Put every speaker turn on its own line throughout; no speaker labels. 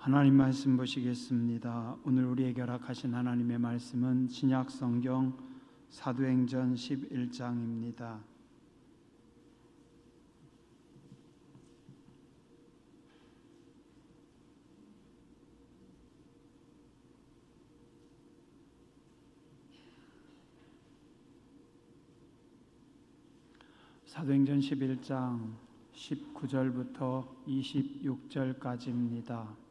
하나님 말씀 보시겠습니다. 오늘 우리에게 허락하신 하나님의 말씀은 신약 성경 사도행전 11장입니다. 사도행전 11장 19절부터 26절까지입니다.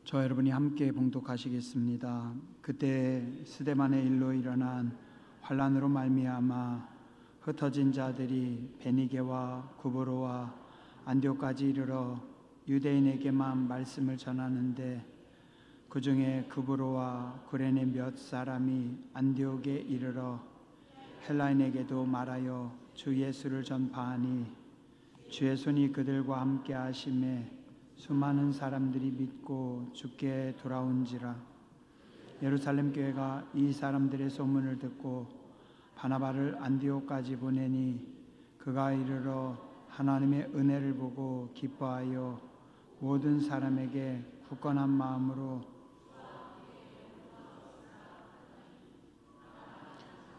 저와 여러분이 함께 봉독하시겠습니다. 그때 스데반의 일로 일어난 환난으로 말미암아 흩어진 자들이 베니게와 구브로와 안디옥까지 이르러 유대인에게만 말씀을 전하는데 그 중에 구브로와 구레네 몇 사람이 안디옥에 이르러 헬라인에게도 말하여 주 예수를 전파하니 주의 손이 그들과 함께 하심에 수많은 사람들이 믿고 주께 돌아온지라. 예루살렘 교회가 이 사람들의 소문을 듣고 바나바를 안디옥까지 보내니 그가 이르러 하나님의 은혜를 보고 기뻐하여 모든 사람에게 굳건한 마음으로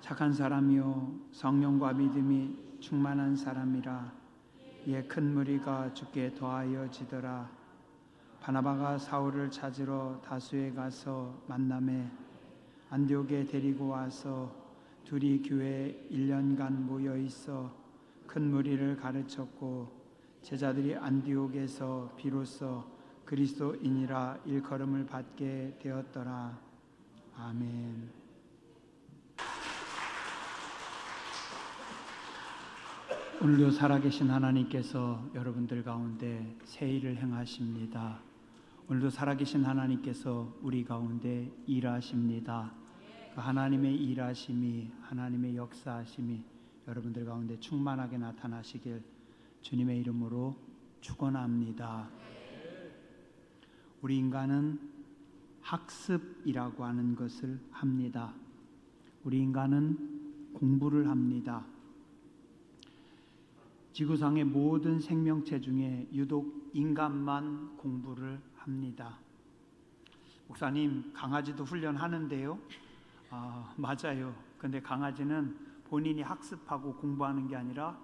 착한 사람이요 성령과 믿음이 충만한 사람이라. 이에 큰 무리가 주께 더하여지더라. 바나바가 사울을 찾으러 다수에 가서 만나매 안디옥에 데리고 와서 둘이 교회에 1년간 모여 있어 큰 무리를 가르쳤고 제자들이 안디옥에서 비로소 그리스도인이라 일컬음을 받게 되었더라. 아멘. 오늘도 살아계신 하나님께서 여러분들 가운데 새 일을 행하십니다. 오늘도 살아계신 하나님께서 우리 가운데 일하십니다. 그 하나님의 일하심이, 하나님의 역사하심이 여러분들 가운데 충만하게 나타나시길 주님의 이름으로 축원합니다. 우리 인간은 학습이라고 하는 것을 합니다. 우리 인간은 공부를 합니다. 지구상의 모든 생명체 중에 유독 인간만 공부를 합니다. 목사님, 강아지도 훈련하는데요. 맞아요. 근데 강아지는 본인이 학습하고 공부하는 게 아니라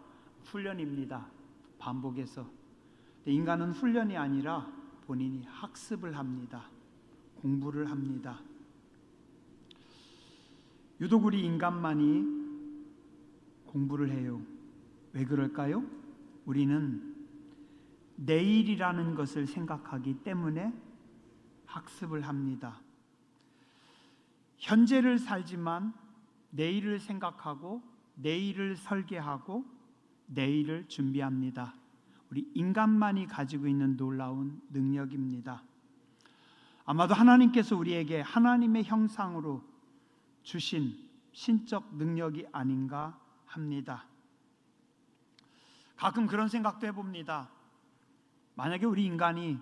훈련입니다. 반복해서. 인간은 훈련이 아니라 본인이 학습을 합니다. 공부를 합니다. 유독 우리 인간만이 공부를 해요. 왜 그럴까요? 우리는 내일이라는 것을 생각하기 때문에 학습을 합니다. 현재를 살지만 내일을 생각하고 내일을 설계하고 내일을 준비합니다. 우리 인간만이 가지고 있는 놀라운 능력입니다. 아마도 하나님께서 우리에게 하나님의 형상으로 주신 신적 능력이 아닌가 합니다. 가끔 그런 생각도 해봅니다. 만약에 우리 인간이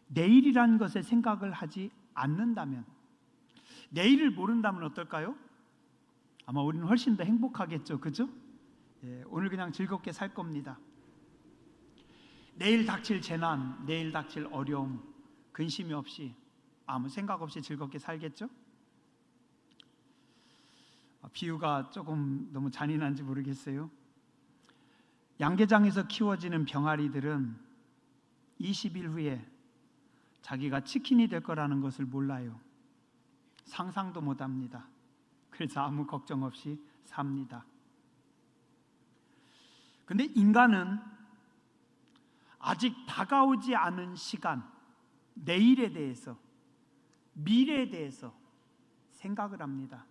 내일이라는 것에 생각을 하지 않는다면, 내일을 모른다면 어떨까요? 아마 우리는 훨씬 더 행복하겠죠, 그죠? 오늘 그냥 즐겁게 살 겁니다. 내일 닥칠 재난, 내일 닥칠 어려움, 근심이 없이, 아무 생각 없이 즐겁게 살겠죠? 비유가 조금 너무 잔인한지 모르겠어요. 양계장에서 키워지는 병아리들은 20일 후에 자기가 치킨이 될 거라는 것을 몰라요. 상상도 못합니다. 그래서 아무 걱정 없이 삽니다. 근데 인간은 아직 다가오지 않은 시간, 내일에 대해서, 미래에 대해서 생각을 합니다.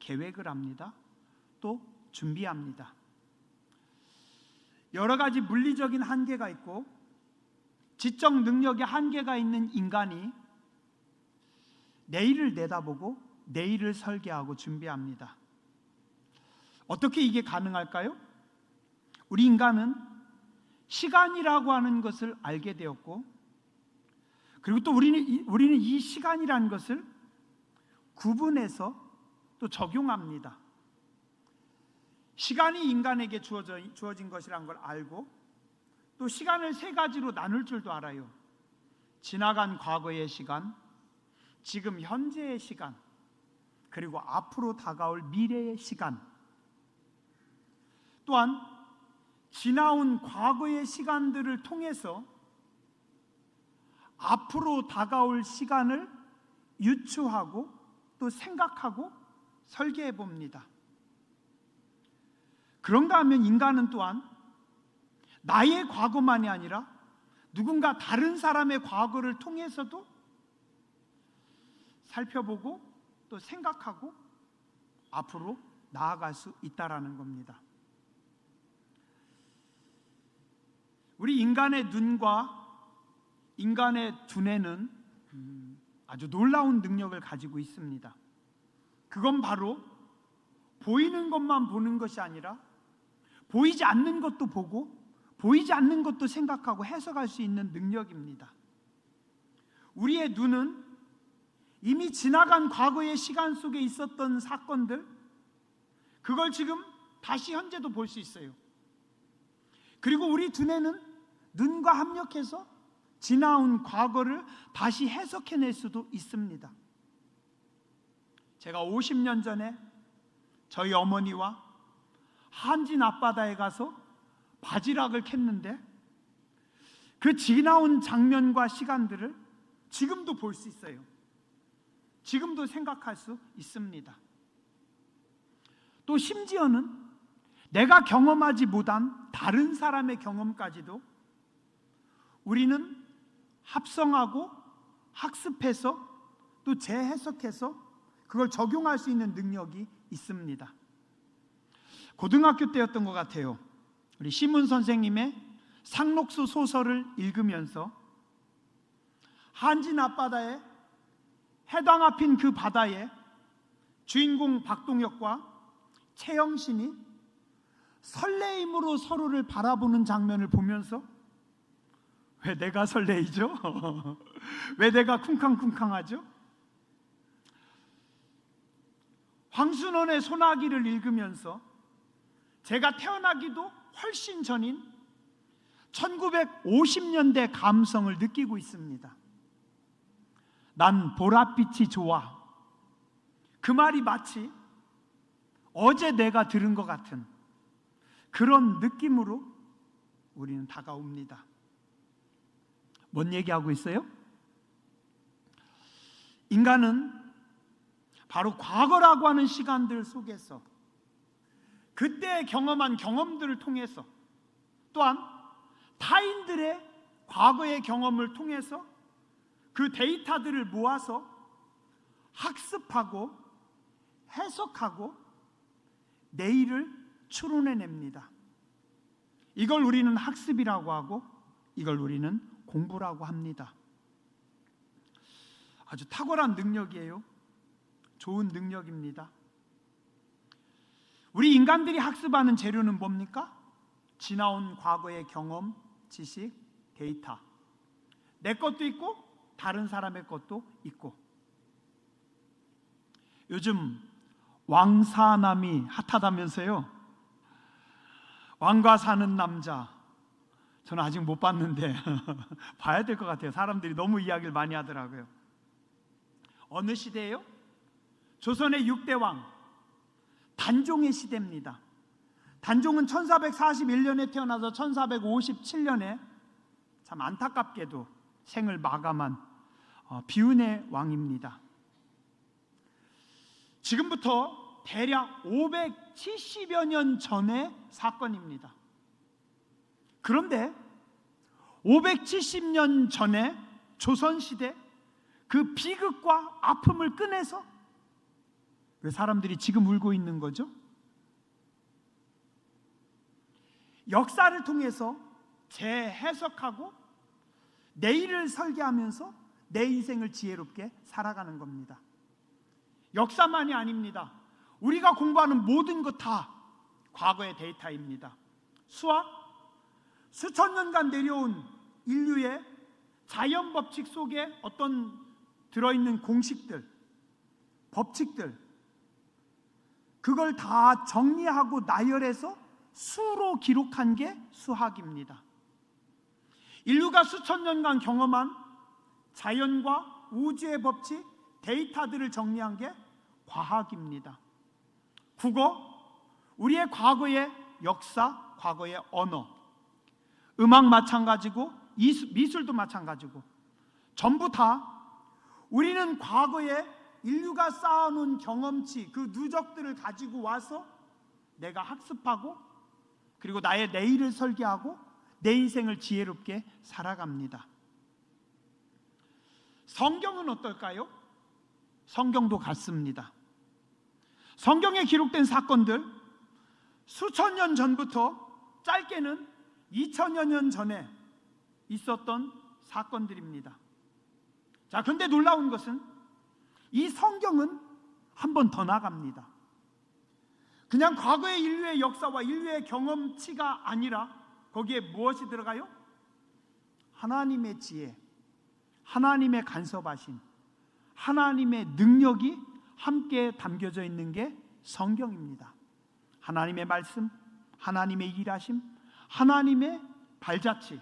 계획을 합니다. 또 준비합니다. 여러 가지 물리적인 한계가 있고 지적 능력의 한계가 있는 인간이 내일을 내다보고 내일을 설계하고 준비합니다. 어떻게 이게 가능할까요? 우리 인간은 시간이라고 하는 것을 알게 되었고, 그리고 또 우리는 이 시간이라는 것을 구분해서 또 적용합니다. 시간이 인간에게 주어진 것이란 걸 알고 또 시간을 세 가지로 나눌 줄도 알아요. 지나간 과거의 시간, 지금 현재의 시간, 그리고 앞으로 다가올 미래의 시간. 또한 지나온 과거의 시간들을 통해서 앞으로 다가올 시간을 유추하고 또 생각하고 설계해 봅니다. 그런가 하면 인간은 또한 나의 과거만이 아니라 누군가 다른 사람의 과거를 통해서도 살펴보고 또 생각하고 앞으로 나아갈 수 있다라는 겁니다. 우리 인간의 눈과 인간의 두뇌는 아주 놀라운 능력을 가지고 있습니다. 그건 바로 보이는 것만 보는 것이 아니라 보이지 않는 것도 보고 보이지 않는 것도 생각하고 해석할 수 있는 능력입니다. 우리의 눈은 이미 지나간 과거의 시간 속에 있었던 사건들, 그걸 지금 다시 현재도 볼 수 있어요. 그리고 우리 두뇌는 눈과 합력해서 지나온 과거를 다시 해석해낼 수도 있습니다. 제가 50년 전에 저희 어머니와 한진 앞바다에 가서 바지락을 캤는데 그 지나온 장면과 시간들을 지금도 볼 수 있어요. 지금도 생각할 수 있습니다. 또 심지어는 내가 경험하지 못한 다른 사람의 경험까지도 우리는 합성하고 학습해서 또 재해석해서 그걸 적용할 수 있는 능력이 있습니다. 고등학교 때였던 것 같아요. 우리 시문 선생님의 상록수 소설을 읽으면서 한진 앞바다에 해당 앞인 그 바다에 주인공 박동혁과 최영신이 설레임으로 서로를 바라보는 장면을 보면서 왜 내가 설레이죠? 왜 내가 쿵쾅쿵쾅하죠? 황순원의 소나기를 읽으면서 제가 태어나기도 훨씬 전인 1950년대 감성을 느끼고 있습니다. 난 보랏빛이 좋아. 그 말이 마치 어제 내가 들은 것 같은 그런 느낌으로 우리는 다가옵니다. 뭔 얘기하고 있어요? 인간은 바로 과거라고 하는 시간들 속에서 그때 경험한 경험들을 통해서 또한 타인들의 과거의 경험을 통해서 그 데이터들을 모아서 학습하고 해석하고 내일을 추론해냅니다. 이걸 우리는 학습이라고 하고 이걸 우리는 공부라고 합니다. 아주 탁월한 능력이에요. 좋은 능력입니다. 우리 인간들이 학습하는 재료는 뭡니까? 지나온 과거의 경험, 지식, 데이터. 내 것도 있고 다른 사람의 것도 있고. 요즘 왕사남이 핫하다면서요. 왕과 사는 남자. 저는 아직 못 봤는데 봐야 될 것 같아요. 사람들이 너무 이야기를 많이 하더라고요. 어느 시대예요? 조선의 6대 왕 단종의 시대입니다. 단종은 1441년에 태어나서 1457년에 참 안타깝게도 생을 마감한 비운의 왕입니다. 지금부터 대략 570여 년 전의 사건입니다. 그런데 570년 전에 조선시대 그 비극과 아픔을 꺼내서 왜 사람들이 지금 울고 있는 거죠? 역사를 통해서 재해석하고 내일을 설계하면서 내 인생을 지혜롭게 살아가는 겁니다. 역사만이 아닙니다. 우리가 공부하는 모든 것 다 과거의 데이터입니다. 수학, 수천 년간 내려온 인류의 자연 법칙 속에 어떤 들어있는 공식들, 법칙들, 그걸 다 정리하고 나열해서 수로 기록한 게 수학입니다. 인류가 수천 년간 경험한 자연과 우주의 법칙, 데이터들을 정리한 게 과학입니다. 국어, 우리의 과거의 역사, 과거의 언어, 음악 마찬가지고 미술도 마찬가지고 전부 다 우리는 과거에 인류가 쌓아놓은 경험치, 그 누적들을 가지고 와서 내가 학습하고 그리고 나의 내일을 설계하고 내 인생을 지혜롭게 살아갑니다. 성경은 어떨까요? 성경도 같습니다. 성경에 기록된 사건들, 수천 년 전부터 짧게는 2000여 년 전에 있었던 사건들입니다. 자, 근데 놀라운 것은 이 성경은 한 번 더 나갑니다. 그냥 과거의 인류의 역사와 인류의 경험치가 아니라 거기에 무엇이 들어가요? 하나님의 지혜, 하나님의 간섭하심, 하나님의 능력이 함께 담겨져 있는 게 성경입니다. 하나님의 말씀, 하나님의 일하심, 하나님의 발자취.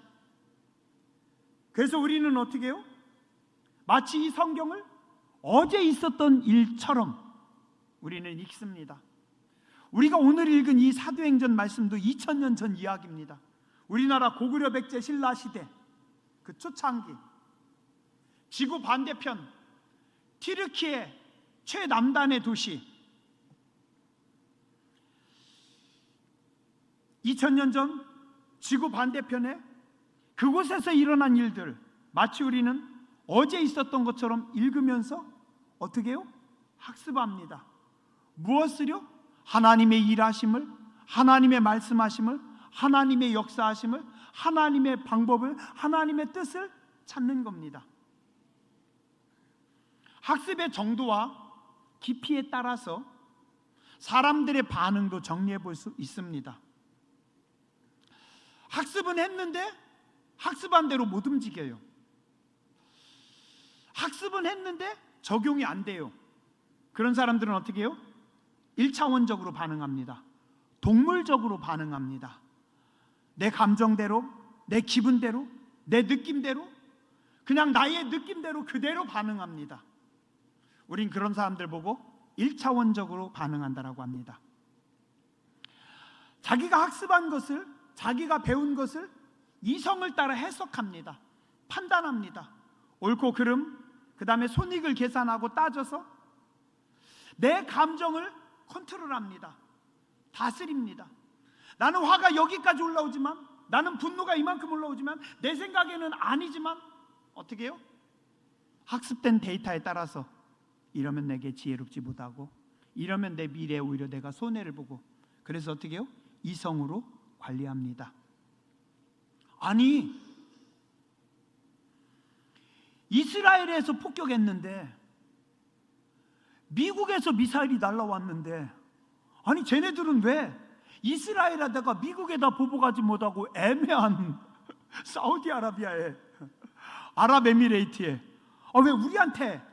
그래서 우리는 어떻게 해요? 마치 이 성경을 어제 있었던 일처럼 우리는 읽습니다. 우리가 오늘 읽은 이 사도행전 말씀도 2000년 전 이야기입니다. 우리나라 고구려 백제 신라 시대 그 초창기, 지구 반대편 튀르키예 최남단의 도시, 2000년 전 지구 반대편에 그곳에서 일어난 일들 마치 우리는 어제 있었던 것처럼 읽으면서 어떻게 해요? 학습합니다. 무엇을요? 하나님의 일하심을, 하나님의 말씀하심을, 하나님의 역사하심을, 하나님의 방법을, 하나님의 뜻을 찾는 겁니다. 학습의 정도와 깊이에 따라서 사람들의 반응도 정리해 볼 수 있습니다. 학습은 했는데 학습한 대로 못 움직여요. 학습은 했는데 적용이 안 돼요. 그런 사람들은 어떻게 해요? 1차원적으로 반응합니다. 동물적으로 반응합니다. 내 감정대로, 내 기분대로, 내 느낌대로, 그냥 나의 느낌대로 그대로 반응합니다. 우린 그런 사람들 보고 1차원적으로 반응한다라고 합니다. 자기가 학습한 것을, 자기가 배운 것을 이성을 따라 해석합니다. 판단합니다. 옳고 그름, 그 다음에 손익을 계산하고 따져서 내 감정을 컨트롤합니다. 다스립니다. 나는 화가 여기까지 올라오지만, 나는 분노가 이만큼 올라오지만, 내 생각에는 아니지만 어떻게 해요? 학습된 데이터에 따라서 이러면 내게 지혜롭지 못하고, 이러면 내 미래에 오히려 내가 손해를 보고, 그래서 어떻게 해요? 이성으로 관리합니다. 아니, 이스라엘에서 폭격했는데, 미국에서 미사일이 날라왔는데, 아니 쟤네들은 왜 이스라엘에다가 미국에다 보복하지 못하고 애매한 사우디아라비아에, 아랍에미레이트에 왜 우리한테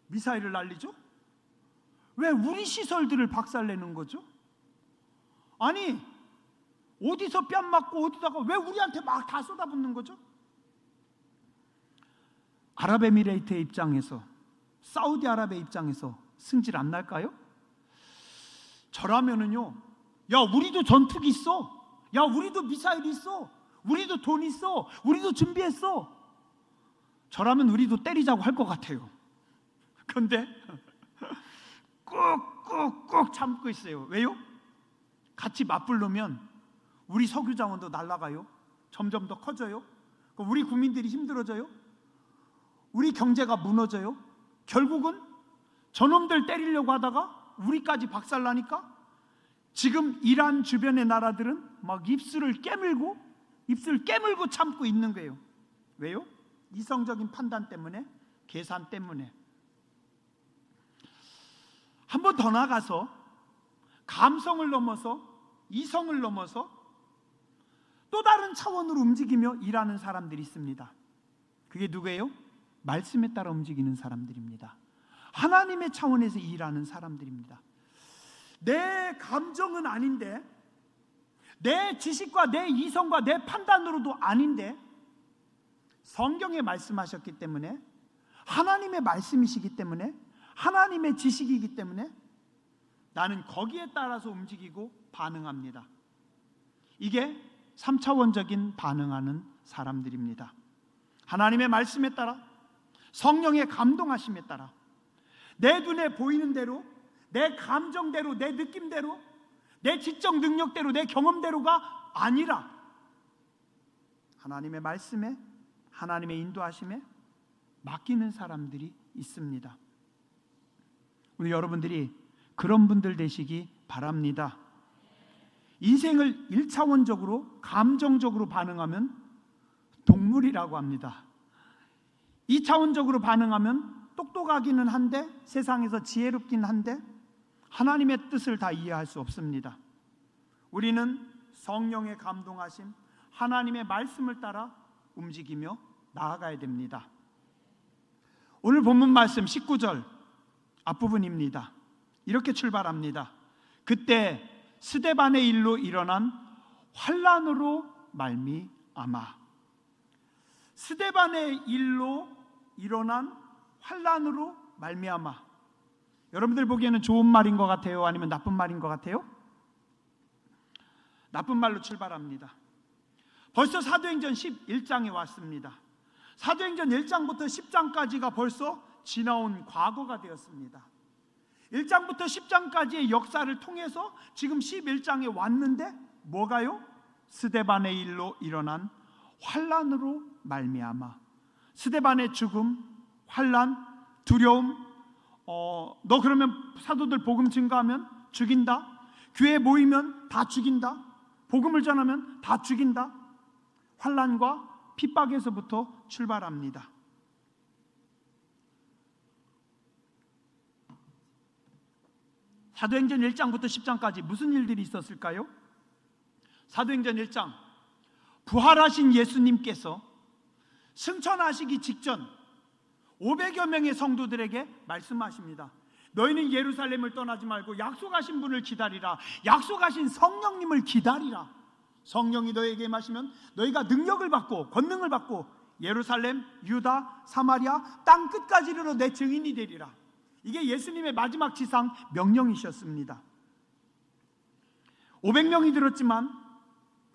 미사일을 날리죠? 왜 우리 시설들을 박살내는 거죠? 아니 어디서 뺨 맞고 어디다가 왜 우리한테 막 다 쏟아붓는 거죠? 아랍에미레이트의 입장에서, 사우디아라비아 입장에서 승질 안 날까요? 저라면은요, 야 우리도 전투기 있어, 야 우리도 미사일 있어, 우리도 돈 있어, 우리도 준비했어, 저라면 우리도 때리자고 할 것 같아요. 그런데 꾹꾹꾹 참고 있어요. 왜요? 같이 맞불르면 우리 석유 자원도 날아가요. 점점 더 커져요. 우리 국민들이 힘들어져요. 우리 경제가 무너져요. 결국은 저놈들 때리려고 하다가 우리까지 박살나니까 지금 이란 주변의 나라들은 막 입술을 깨물고 참고 있는 거예요. 왜요? 이성적인 판단 때문에, 계산 때문에. 한 번 더 나가서 감성을 넘어서, 이성을 넘어서 또 다른 차원으로 움직이며 일하는 사람들이 있습니다. 그게 누구예요? 말씀에 따라 움직이는 사람들입니다. 하나님의 차원에서 일하는 사람들입니다. 내 감정은 아닌데, 내 지식과 내 이성과 내 판단으로도 아닌데, 성경에 말씀하셨기 때문에, 하나님의 말씀이시기 때문에, 하나님의 지식이기 때문에 나는 거기에 따라서 움직이고 반응합니다. 이게 3차원적인 반응하는 사람들입니다. 하나님의 말씀에 따라, 성령의 감동하심에 따라, 내 눈에 보이는 대로, 내 감정대로, 내 느낌대로, 내 지적 능력대로, 내 경험대로가 아니라 하나님의 말씀에, 하나님의 인도하심에 맡기는 사람들이 있습니다. 우리 여러분들이 그런 분들 되시기 바랍니다. 인생을 1차원적으로 감정적으로 반응하면 동물이라고 합니다. 2차원적으로 반응하면 똑똑하기는 한데, 세상에서 지혜롭긴 한데 하나님의 뜻을 다 이해할 수 없습니다. 우리는 성령의 감동하심, 하나님의 말씀을 따라 움직이며 나아가야 됩니다. 오늘 본문 말씀 19절 앞부분입니다. 이렇게 출발합니다. 그때 스데반의 일로 일어난 환난으로 말미암아. 스데반의 일로 일어난 환난으로 말미암아. 여러분들 보기에는 좋은 말인 것 같아요? 아니면 나쁜 말인 것 같아요? 나쁜 말로 출발합니다. 벌써 사도행전 11장에 왔습니다. 사도행전 1장부터 10장까지가 벌써 지나온 과거가 되었습니다. 1장부터 10장까지의 역사를 통해서 지금 11장에 왔는데 뭐가요? 스데반의 일로 일어난 환난으로 말미암아. 스데반의 죽음, 환난, 두려움, 너 그러면 사도들 복음 증거하면 죽인다, 교회 모이면 다 죽인다, 복음을 전하면 다 죽인다, 환난과 핍박에서부터 출발합니다. 사도행전 1장부터 10장까지 무슨 일들이 있었을까요? 사도행전 1장, 부활하신 예수님께서 승천하시기 직전 500여 명의 성도들에게 말씀하십니다. 너희는 예루살렘을 떠나지 말고 약속하신 분을 기다리라. 약속하신 성령님을 기다리라. 성령이 너희에게 임하시면 너희가 능력을 받고 권능을 받고 예루살렘, 유다, 사마리아 땅 끝까지 이르러 내 증인이 되리라. 이게 예수님의 마지막 지상 명령이셨습니다. 500명이 들었지만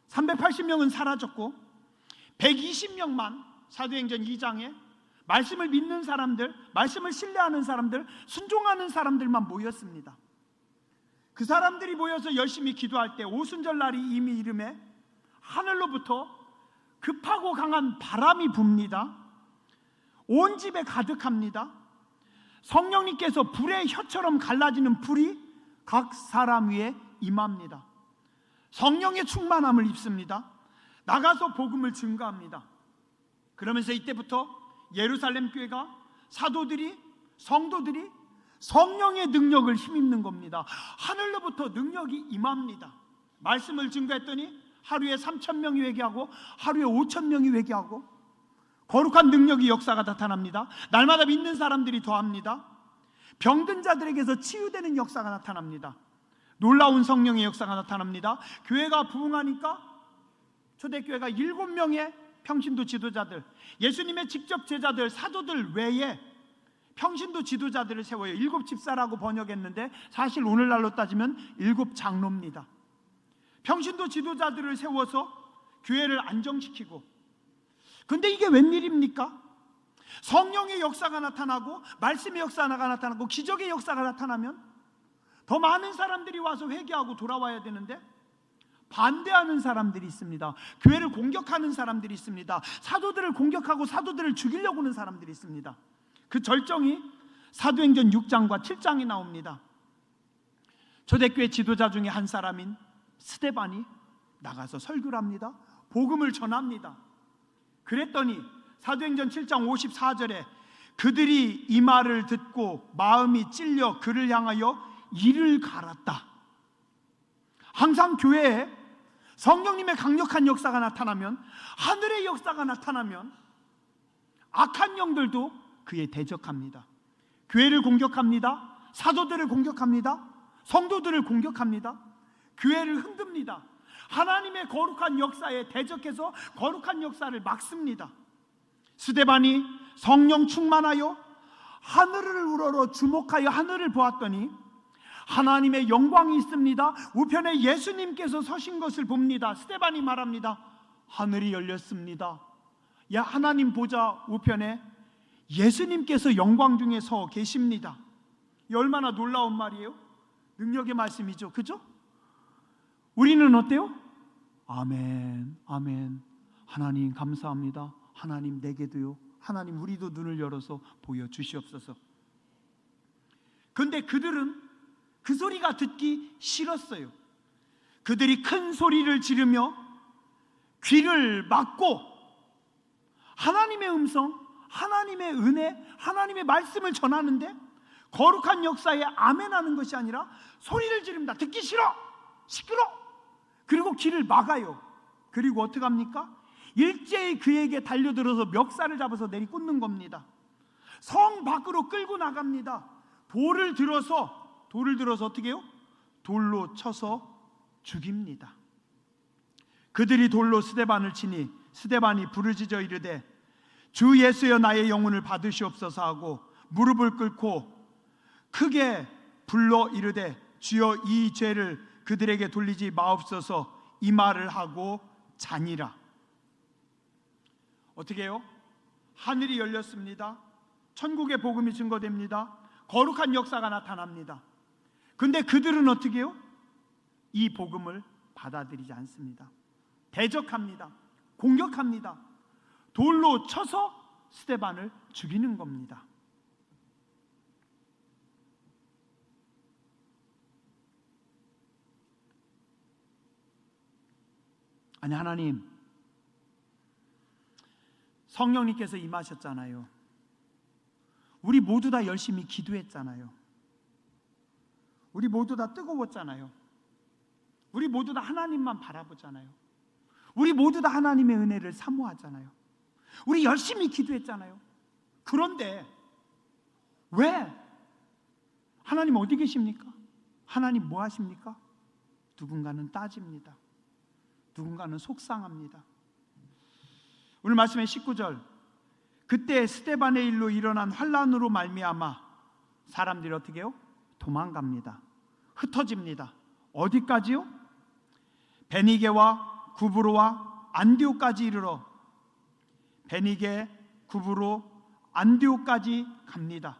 380명은 사라졌고 120명만 사도행전 2장에 말씀을 믿는 사람들, 말씀을 신뢰하는 사람들, 순종하는 사람들만 모였습니다. 그 사람들이 모여서 열심히 기도할 때 오순절날이 이미 이름에 하늘로부터 급하고 강한 바람이 붑니다. 온 집에 가득합니다. 성령님께서 불의 혀처럼 갈라지는 불이 각 사람 위에 임합니다. 성령의 충만함을 입습니다. 나가서 복음을 증거합니다. 그러면서 이때부터 예루살렘 교회가 사도들이, 성도들이 성령의 능력을 힘입는 겁니다. 하늘로부터 능력이 임합니다. 말씀을 증거했더니 하루에 3,000명이 회개하고 하루에 5,000명이 회개하고 거룩한 능력이 역사가 나타납니다. 날마다 믿는 사람들이 더합니다. 병든 자들에게서 치유되는 역사가 나타납니다. 놀라운 성령의 역사가 나타납니다. 교회가 부흥하니까 초대교회가 7명의 평신도 지도자들, 예수님의 직접 제자들, 사도들 외에 평신도 지도자들을 세워요. 7집사라고 번역했는데 사실 오늘날로 따지면 7장로입니다. 평신도 지도자들을 세워서 교회를 안정시키고, 근데 이게 웬일입니까? 성령의 역사가 나타나고 말씀의 역사가 나타나고 기적의 역사가 나타나면 더 많은 사람들이 와서 회개하고 돌아와야 되는데 반대하는 사람들이 있습니다. 교회를 공격하는 사람들이 있습니다. 사도들을 공격하고 사도들을 죽이려고 하는 사람들이 있습니다. 그 절정이 사도행전 6장과 7장에 나옵니다. 초대교회 지도자 중에 한 사람인 스데반이 나가서 설교를 합니다. 복음을 전합니다. 그랬더니 사도행전 7장 54절에 그들이 이 말을 듣고 마음이 찔려 그를 향하여 이를 갈았다. 항상 교회에 성령님의 강력한 역사가 나타나면, 하늘의 역사가 나타나면 악한 영들도 그에 대적합니다. 교회를 공격합니다. 사도들을 공격합니다. 성도들을 공격합니다. 교회를 흔듭니다. 하나님의 거룩한 역사에 대적해서 거룩한 역사를 막습니다. 스데반이 성령 충만하여 하늘을 우러러 주목하여 하늘을 보았더니 하나님의 영광이 있습니다. 우편에 예수님께서 서신 것을 봅니다. 스데반이 말합니다. 하늘이 열렸습니다. 야, 하나님 보좌 우편에 예수님께서 영광 중에 서 계십니다. 이 얼마나 놀라운 말이에요? 능력의 말씀이죠. 그죠? 우리는 어때요? 아멘, 아멘. 하나님 감사합니다. 하나님 내게도요. 하나님 우리도 눈을 열어서 보여주시옵소서. 그런데 그들은 그 소리가 듣기 싫었어요. 그들이 큰 소리를 지르며 귀를 막고 하나님의 음성, 하나님의 은혜, 하나님의 말씀을 전하는데 거룩한 역사에 아멘하는 것이 아니라 소리를 지릅니다. 듣기 싫어, 시끄러. 그리고 귀를 막아요. 그리고 어떻게 합니까? 일제히 그에게 달려들어서 멱살을 잡아서 내리꽂는 겁니다. 성 밖으로 끌고 나갑니다. 돌을 들어서 어떻게 해요? 돌로 쳐서 죽입니다. 그들이 돌로 스데반을 치니 스데반이 부르짖어 이르되 주 예수여 나의 영혼을 받으시옵소서 하고 무릎을 꿇고 크게 불러 이르되 주여 이 죄를 그들에게 돌리지 마옵소서 이 말을 하고 자니라. 어떻게 해요? 하늘이 열렸습니다. 천국의 복음이 증거됩니다. 거룩한 역사가 나타납니다. 근데 그들은 어떻게 해요? 이 복음을 받아들이지 않습니다. 대적합니다. 공격합니다. 돌로 쳐서 스데반을 죽이는 겁니다. 아니, 하나님 성령님께서 임하셨잖아요. 우리 모두 다 열심히 기도했잖아요. 우리 모두 다 뜨거웠잖아요. 우리 모두 다 하나님만 바라보잖아요. 우리 모두 다 하나님의 은혜를 사모하잖아요. 우리 열심히 기도했잖아요. 그런데 왜? 하나님 어디 계십니까? 하나님 뭐 하십니까? 누군가는 따집니다. 누군가는 속상합니다. 오늘 말씀의 19절, 그때 스데반의 일로 일어난 환란으로 말미암아 사람들이 어떻게 해요? 도망갑니다. 흩어집니다. 어디까지요? 베니게와 구브로와 안디옥까지 이르러 베니게, 구브로, 안디옥까지 갑니다.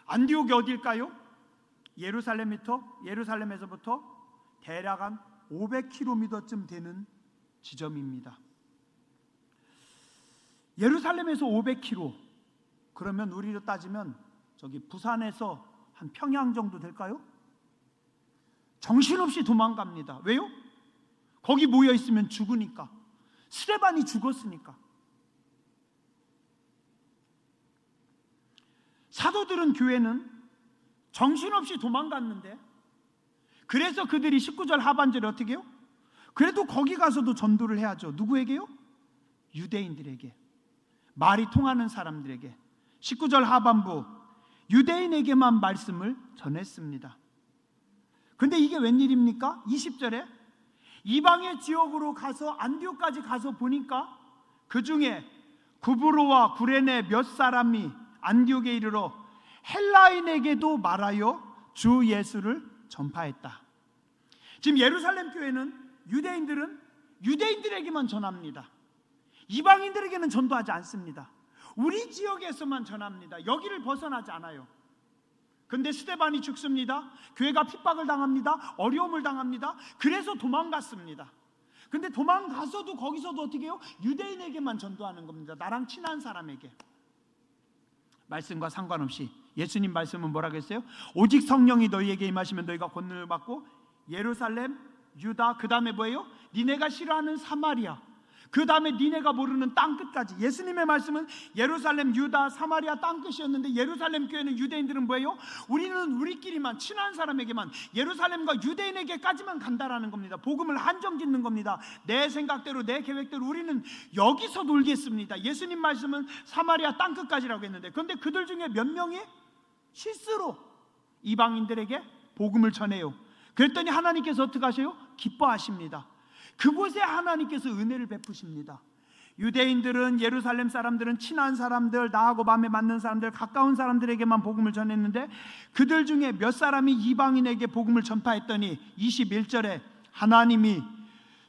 안디옥이 어딜까요? 예루살렘에서부터 대략 한 500km쯤 되는 지점입니다. 예루살렘에서 500km, 그러면 우리로 따지면 저기 부산에서 한 평양 정도 될까요? 정신없이 도망갑니다. 왜요? 거기 모여 있으면 죽으니까. 스데반이 죽었으니까. 사도들은 교회는 정신없이 도망갔는데, 그래서 그들이 19절 하반절에 어떻게 해요? 그래도 거기 가서도 전도를 해야죠. 누구에게요? 유대인들에게, 말이 통하는 사람들에게. 19절 하반부, 유대인에게만 말씀을 전했습니다. 근데 이게 웬일입니까? 20절에 이방의 지역으로 가서 안디옥까지 가서 보니까 그 중에 구브로와 구레네 몇 사람이 안디옥에 이르러 헬라인에게도 말하여 주 예수를 전파했다. 지금 예루살렘 교회는 유대인들은 유대인들에게만 전합니다. 이방인들에게는 전도하지 않습니다. 우리 지역에서만 전합니다. 여기를 벗어나지 않아요. 근데 스데반이 죽습니다. 교회가 핍박을 당합니다. 어려움을 당합니다. 그래서 도망갔습니다. 근데 도망가서도 거기서도 어떻게 해요? 유대인에게만 전도하는 겁니다. 나랑 친한 사람에게. 말씀과 상관없이 예수님 말씀은 뭐라고 했어요? 오직 성령이 너희에게 임하시면 너희가 권능을 받고 예루살렘, 유다, 그 다음에 뭐예요? 니네가 싫어하는 사마리아, 그 다음에 니네가 모르는 땅끝까지. 예수님의 말씀은 예루살렘, 유다, 사마리아 땅끝이었는데 예루살렘 교회는, 유대인들은 뭐예요? 우리는 우리끼리만, 친한 사람에게만, 예루살렘과 유대인에게까지만 간다라는 겁니다. 복음을 한정짓는 겁니다. 내 생각대로, 내 계획대로 우리는 여기서 놀겠습니다. 예수님 말씀은 사마리아 땅끝까지라고 했는데, 그런데 그들 중에 몇 명이 실수로 이방인들에게 복음을 전해요. 그랬더니 하나님께서 어떻게 하셔요? 기뻐하십니다. 그곳에 하나님께서 은혜를 베푸십니다. 유대인들은, 예루살렘 사람들은 친한 사람들, 나하고 마음에 맞는 사람들, 가까운 사람들에게만 복음을 전했는데 그들 중에 몇 사람이 이방인에게 복음을 전파했더니 21절에 하나님이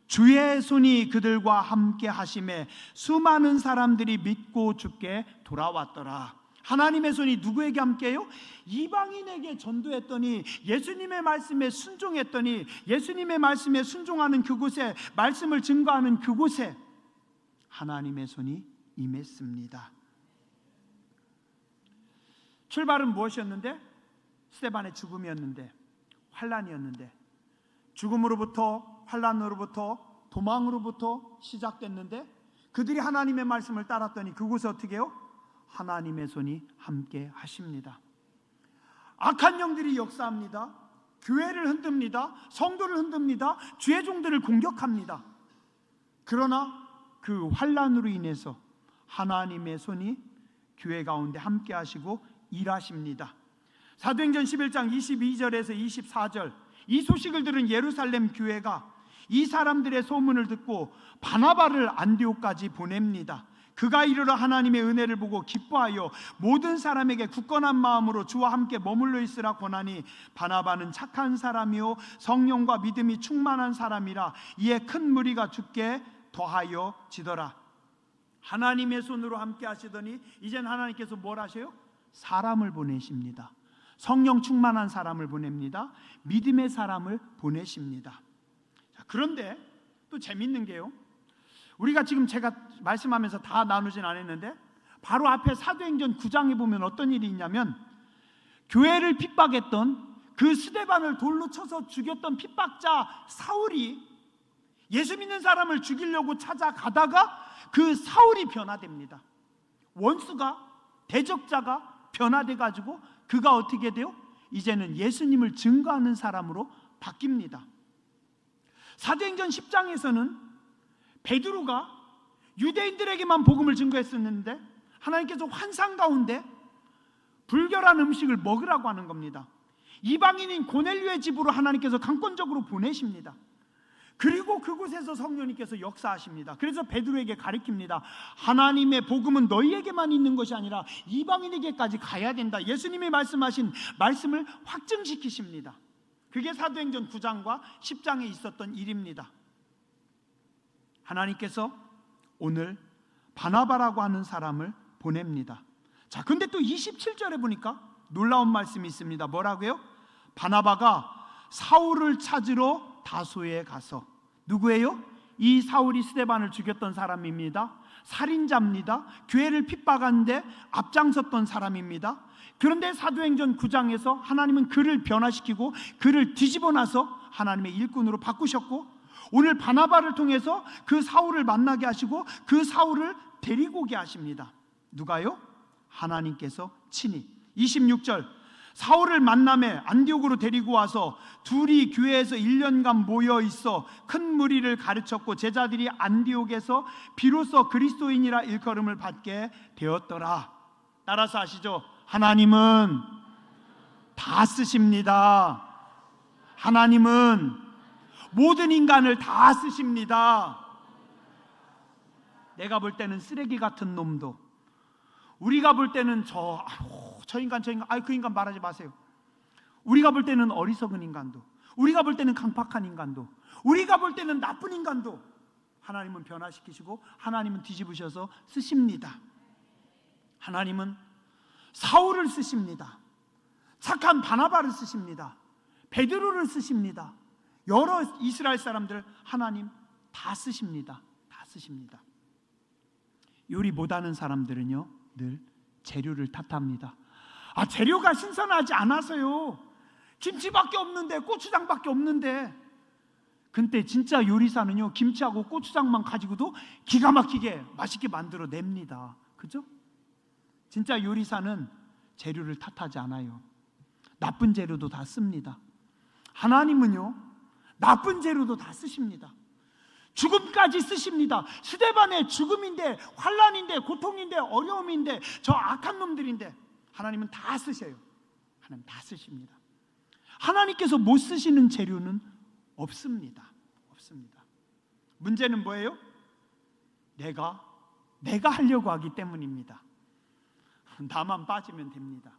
주의 손이 그들과 함께 하심에 수많은 사람들이 믿고 주께 돌아왔더라. 하나님의 손이 누구에게 함께해요? 이방인에게 전도했더니, 예수님의 말씀에 순종했더니, 예수님의 말씀에 순종하는 그곳에, 말씀을 증거하는 그곳에 하나님의 손이 임했습니다. 출발은 무엇이었는데? 스데반의 죽음이었는데, 환란이었는데, 죽음으로부터, 환란으로부터, 도망으로부터 시작됐는데 그들이 하나님의 말씀을 따랐더니 그곳에 어떻게 해요? 하나님의 손이 함께 하십니다. 악한 영들이 역사합니다. 교회를 흔듭니다. 성도를 흔듭니다. 주의 종들을 공격합니다. 그러나 그 환란으로 인해서 하나님의 손이 교회 가운데 함께 하시고 일하십니다. 사도행전 11장 22절에서 24절, 이 소식을 들은 예루살렘 교회가 이 사람들의 소문을 듣고 바나바를 안디옥까지 보냅니다. 그가 이르러 하나님의 은혜를 보고 기뻐하여 모든 사람에게 굳건한 마음으로 주와 함께 머물러 있으라 권하니, 바나바는 착한 사람이요 성령과 믿음이 충만한 사람이라 이에 큰 무리가 죽게 더하여 지더라. 하나님의 손으로 함께 하시더니 이젠 하나님께서 뭘 하셔요? 사람을 보내십니다. 성령 충만한 사람을 보냅니다. 믿음의 사람을 보내십니다. 자, 그런데 또 재밌는 게요, 우리가 지금 제가 말씀하면서 다 나누진 않았는데 바로 앞에 사도행전 9장에 보면 어떤 일이 있냐면, 교회를 핍박했던 그 스데반을 돌로 쳐서 죽였던 핍박자 사울이 예수 믿는 사람을 죽이려고 찾아가다가 그 사울이 변화됩니다. 원수가, 대적자가 변화돼가지고 그가 어떻게 돼요? 이제는 예수님을 증거하는 사람으로 바뀝니다. 사도행전 10장에서는 베드로가 유대인들에게만 복음을 증거했었는데 하나님께서 환상 가운데 불결한 음식을 먹으라고 하는 겁니다. 이방인인 고넬료의 집으로 하나님께서 강권적으로 보내십니다. 그리고 그곳에서 성령님께서 역사하십니다. 그래서 베드로에게 가르칩니다. 하나님의 복음은 너희에게만 있는 것이 아니라 이방인에게까지 가야 된다. 예수님이 말씀하신 말씀을 확증시키십니다. 그게 사도행전 9장과 10장에 있었던 일입니다. 하나님께서 오늘 바나바라고 하는 사람을 보냅니다. 자, 근데 또 27절에 보니까 놀라운 말씀이 있습니다. 뭐라고요? 바나바가 사울을 찾으러 다소에 가서, 누구예요? 이 사울이 스데반을 죽였던 사람입니다. 살인자입니다. 교회를 핍박하는데 앞장섰던 사람입니다. 그런데 사도행전 9장에서 하나님은 그를 변화시키고 그를 뒤집어 놔서 하나님의 일꾼으로 바꾸셨고, 오늘 바나바를 통해서 그 사울을 만나게 하시고 그 사울을 데리고 오게 하십니다. 누가요? 하나님께서 친히. 26절, 사울을 만남에 안디옥으로 데리고 와서 둘이 교회에서 1년간 모여 있어 큰 무리를 가르쳤고 제자들이 안디옥에서 비로소 그리스도인이라 일컬음을 받게 되었더라. 따라서 아시죠? 하나님은 다 쓰십니다. 하나님은 모든 인간을 다 쓰십니다. 내가 볼 때는 쓰레기 같은 놈도, 우리가 볼 때는 저 인간 그 인간 말하지 마세요. 우리가 볼 때는 어리석은 인간도, 우리가 볼 때는 강팍한 인간도, 우리가 볼 때는 나쁜 인간도 하나님은 변화시키시고 하나님은 뒤집으셔서 쓰십니다. 하나님은 사울을 쓰십니다. 착한 바나바를 쓰십니다. 베드로를 쓰십니다. 여러 이스라엘 사람들 하나님 다 쓰십니다. 다 쓰십니다. 요리 못하는 사람들은요 늘 재료를 탓합니다. 재료가 신선하지 않아서요, 김치밖에 없는데, 고추장밖에 없는데. 근데 진짜 요리사는요 김치하고 고추장만 가지고도 기가 막히게 맛있게 만들어 냅니다. 그죠? 진짜 요리사는 재료를 탓하지 않아요. 나쁜 재료도 다 씁니다. 하나님은요 나쁜 재료도 다 쓰십니다. 죽음까지 쓰십니다. 스데반의 죽음인데, 환란인데, 고통인데, 어려움인데, 저 악한 놈들인데 하나님은 다 쓰셔요. 하나님 다 쓰십니다. 하나님께서 못 쓰시는 재료는 없습니다. 없습니다. 문제는 뭐예요? 내가 하려고 하기 때문입니다. 나만 빠지면 됩니다.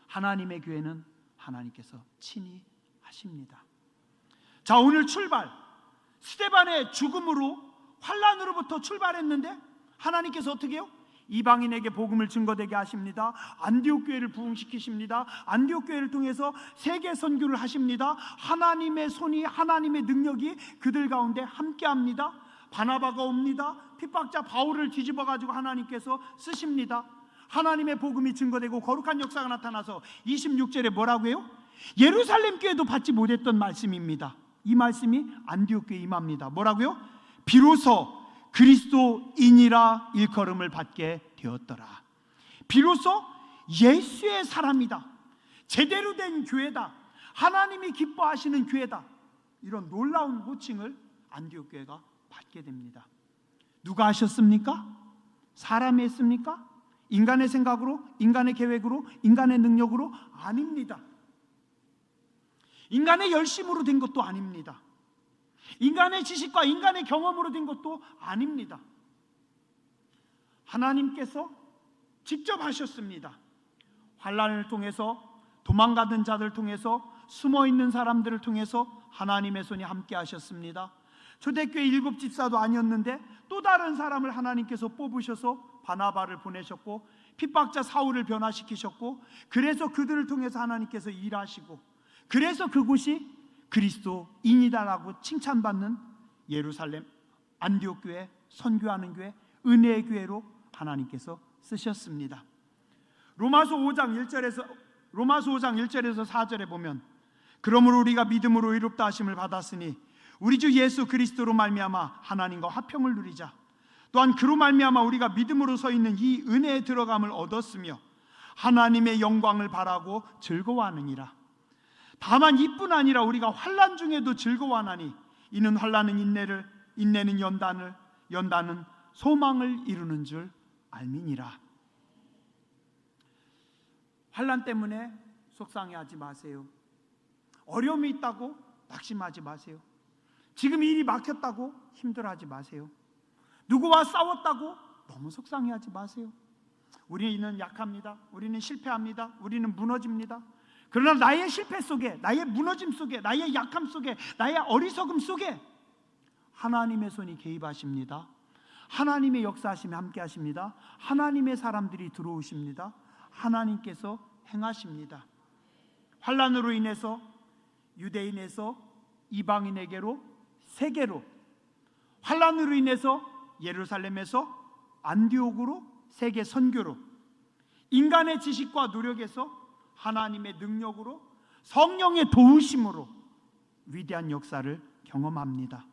하나님의 교회는 하나님께서 친히 하십니다. 자, 오늘 출발, 스데반의 죽음으로, 환난으로부터 출발했는데 하나님께서 어떻게 해요? 이방인에게 복음을 증거되게 하십니다. 안디옥 교회를 부흥시키십니다. 안디옥 교회를 통해서 세계 선교를 하십니다. 하나님의 손이, 하나님의 능력이 그들 가운데 함께합니다. 바나바가 옵니다. 핍박자 바울을 뒤집어 가지고 하나님께서 쓰십니다. 하나님의 복음이 증거되고 거룩한 역사가 나타나서 26절에 뭐라고 해요? 예루살렘 교회도 받지 못했던 말씀입니다. 이 말씀이 안디옥 교회에 임합니다. 뭐라고요? 비로소 그리스도인이라 일컬음을 받게 되었더라. 비로소 예수의 사람이다, 제대로 된 교회다, 하나님이 기뻐하시는 교회다, 이런 놀라운 호칭을 안디옥 교회가 받게 됩니다. 누가 하셨습니까? 사람이 했습니까? 인간의 생각으로, 인간의 계획으로, 인간의 능력으로? 아닙니다. 인간의 열심으로 된 것도 아닙니다. 인간의 지식과 인간의 경험으로 된 것도 아닙니다. 하나님께서 직접 하셨습니다. 환난을 통해서, 도망가던 자들 통해서, 숨어있는 사람들을 통해서 하나님의 손이 함께 하셨습니다. 초대교회 7 집사도 아니었는데 또 다른 사람을 하나님께서 뽑으셔서 바나바를 보내셨고, 핍박자 사울을 변화시키셨고, 그래서 그들을 통해서 하나님께서 일하시고, 그래서 그곳이 그리스도인이다라고 칭찬받는 예루살렘 안디옥 교회, 선교하는 교회, 은혜의 교회로 하나님께서 쓰셨습니다. 로마서 5장 1절에서 4절에 보면, 그러므로 우리가 믿음으로 의롭다 하심을 받았으니 우리 주 예수 그리스도로 말미암아 하나님과 화평을 누리자. 또한 그로 말미암아 우리가 믿음으로 서 있는 이 은혜에 들어감을 얻었으며 하나님의 영광을 바라고 즐거워하느니라. 다만 이뿐 아니라 우리가 환난 중에도 즐거워하나니 이는 환난은 인내를, 인내는 연단을, 연단은 소망을 이루는 줄 알미니라. 환난 때문에 속상해하지 마세요. 어려움이 있다고 낙심하지 마세요. 지금 일이 막혔다고 힘들어하지 마세요. 누구와 싸웠다고 너무 속상해하지 마세요. 우리는 약합니다. 우리는 실패합니다. 우리는 무너집니다. 그러나 나의 실패 속에, 나의 무너짐 속에, 나의 약함 속에, 나의 어리석음 속에 하나님의 손이 개입하십니다. 하나님의 역사하심이 함께 하십니다. 하나님의 사람들이 들어오십니다. 하나님께서 행하십니다. 환난으로 인해서 유대인에서 이방인에게로, 세계로, 환난으로 인해서 예루살렘에서 안디옥으로, 세계 선교로, 인간의 지식과 노력에서 하나님의 능력으로, 성령의 도우심으로 위대한 역사를 경험합니다.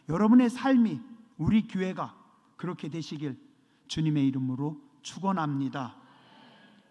여러분의 삶이, 우리 교회가 그렇게 되시길 주님의 이름으로 축원합니다.